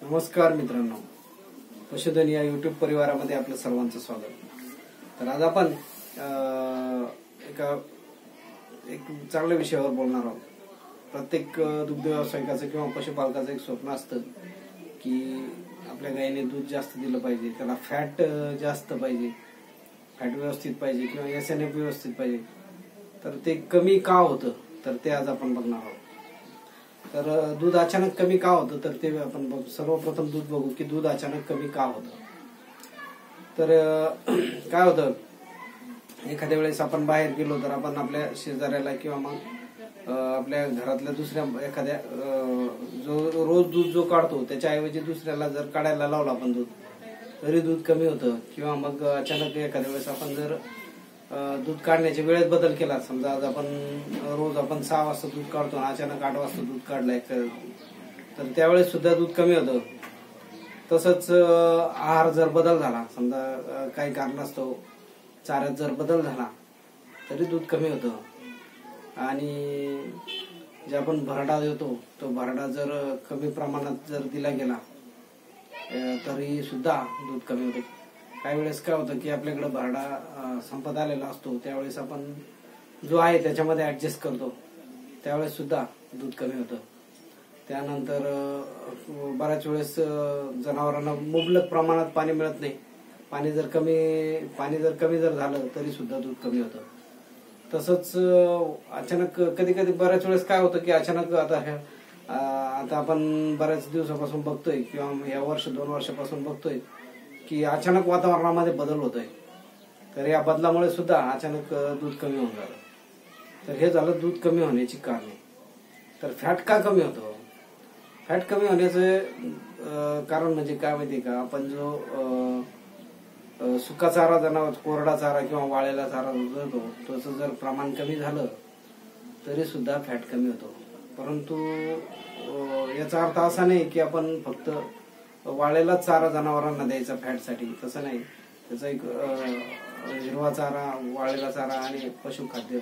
नमस्कार मित्रांनो, पशुधन या युट्यूब परिवारामध्ये आपलं सर्वांचं स्वागत। तर आज आपण एक चांगल्या विषयावर बोलणार आहोत। प्रत्येक दुग्ध व्यावसायिकाचं किंवा पशुपालकाचं एक स्वप्न असतं की आपल्या गायीने दूध जास्त दिलं पाहिजे, त्याला फॅट जास्त पाहिजे, फॅट व्यवस्थित पाहिजे किंवा एसएनएफ व्यवस्थित पाहिजे। तर ते कमी का होतं तर ते आज आपण बघणार आहोत। तर दूध अचानक कमी का होतं तर ते आपण सर्वप्रथम दूध बघू की दूध अचानक कमी का होतं। तर काय होतं, एखाद्या वेळेस आपण बाहेर गेलो तर आपण आपल्या शेजाऱ्याला किंवा मग आपल्या घरातल्या दुसऱ्या एखाद्या जो रोज दूध जो काढतो त्याच्याऐवजी दुसऱ्याला जर काढायला लावला आपण दूध तरी दूध कमी होतं। किंवा मग अचानक एखाद्या वेळेस आपण जर दूध काढण्याच्या वेळेत बदल केला, समजा आज आपण रोज 6 वाजता दूध काढतो आणि अचानक 8 वाजता दूध काढलाय तर त्यावेळेस सुद्धा दूध कमी होतं। तसंच आहार जर बदल झाला, समजा काही कारणास्तव चाऱ्यात जर बदल झाला तरी दूध कमी होतं। आणि जे आपण भरडा देतो तो भरडा जर कमी प्रमाणात जर दिला गेला तरी सुद्धा दूध कमी होतं। काही वेळेस काय होतं की आपल्याकडे भरडा संपत आलेला असतो, त्यावेळेस आपण जो आहे त्याच्यामध्ये ऍडजस्ट करतो, त्यावेळेस सुद्धा दूध कमी होतं। त्यानंतर बऱ्याच वेळेस जनावरांना मुबलक प्रमाणात पाणी मिळत नाही, पाणी जर कमी जर झालं तरी सुद्धा दूध कमी होतं। तसंच अचानक कधी कधी बऱ्याच वेळेस काय होतं की अचानक आता आपण बऱ्याच दिवसापासून बघतोय किंवा या 2 वर्षापासून बघतोय की अचानक वातावरणामध्ये बदल होतोय, तर या बदलामुळे सुद्धा अचानक दूध कमी होऊन झालं। तर हे झालं दूध कमी होण्याची कारणे। तर फॅट का कमी होतं? फॅट कमी होण्याचं कारण म्हणजे काय माहितीये का, आपण जो सुका चारा जनावर, कोरडा चारा किंवा वाळलेला चारा देतो त्याचं जर प्रमाण कमी झालं तरी सुद्धा फॅट कमी होतो। परंतु याचा अर्थ असा नाही की आपण फक्त वाळलेला चारा जनावरांना द्यायचा फॅटसाठी, तसं नाही। त्याचा एक हिरवा चारा, वाळलेला चारा आणि पशुखाद्य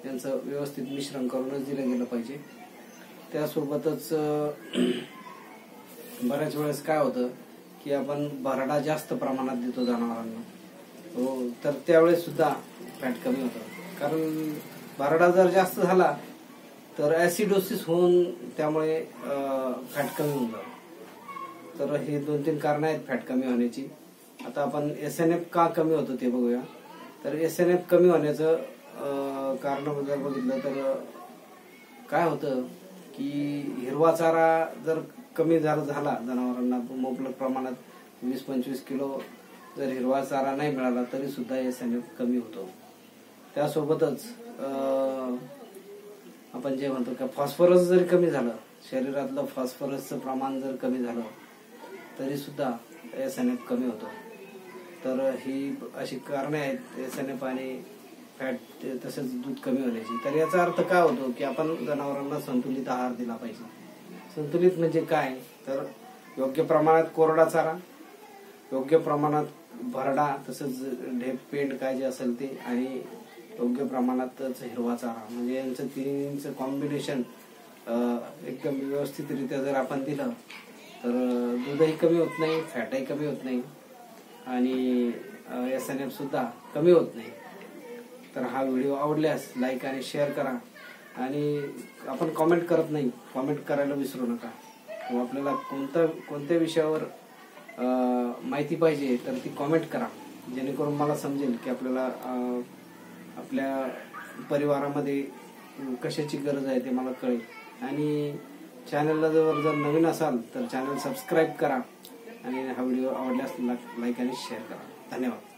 यांचं व्यवस्थित मिश्रण करूनच दिलं गेलं पाहिजे। त्यासोबतच बऱ्याच वेळेस काय होतं की आपण भरडा जास्त प्रमाणात देतो जनावरांना, तर त्यावेळेस सुद्धा फॅट कमी होतं। कारण भरडा जर जास्त झाला तर ऍसिडोसिस होऊन त्यामुळे फॅट कमी होऊन जातं। तर हे 2-3 कारणं आहेत फॅट कमी होण्याची। आता आपण एसएनएफ का कमी होतं ते बघूया। तर एसएनएफ कमी होण्याचं कारण जर बघितलं तर काय होतं की हिरवा चारा जर कमी झाला जनावरांना मुबलक प्रमाणात 20-25 किलो जर हिरवा चारा नाही मिळाला तरी सुद्धा एसएनएफ कमी होतो। त्यासोबतच आपण जे म्हणतो की फॉस्फरस जरी कमी झालं, शरीरातलं फॉस्फरसचं प्रमाण जर कमी झालं तरी सुद्धा एसएनएफ कमी होतो। तर ही अशी कारणे आहेत एसएनएफ आणि फॅट तसेच दूध कमी होण्याची। तर याचा अर्थ काय होतो की आपण जनावरांना संतुलित आहार दिला पाहिजे। संतुलित म्हणजे काय, तर योग्य प्रमाणात कोरडा चारा, योग्य प्रमाणात भरडा, तसंच ढेप पेंड काय जे असेल ते, आणि योग्य प्रमाणातच हिरवा चारा, म्हणजे यांचं तिन्हीचं कॉम्बिनेशन एकदम व्यवस्थितरित्या जर आपण दिलं तर दूधही कमी होत नाही, फॅटही कमी होत नाही आणि एसएनएफ सुद्धा कमी होत नाही। तर हा व्हिडिओ आवडल्यास लाईक आणि शेअर करा। आणि आपण कॉमेंट करत नाही, कॉमेंट करायला विसरू नका। व आपल्याला कोणत्या विषयावर माहिती पाहिजे तर ती कॉमेंट करा, जेणेकरून मला समजेल की आपल्याला आपल्या परिवारामध्ये कशाची गरज आहे ते मला कळेल। आणि चॅनलला जर नवीन असाल तर चॅनल सबस्क्राईब करा आणि हा व्हिडिओ आवडल्यास लाईक आणि शेअर करा। धन्यवाद।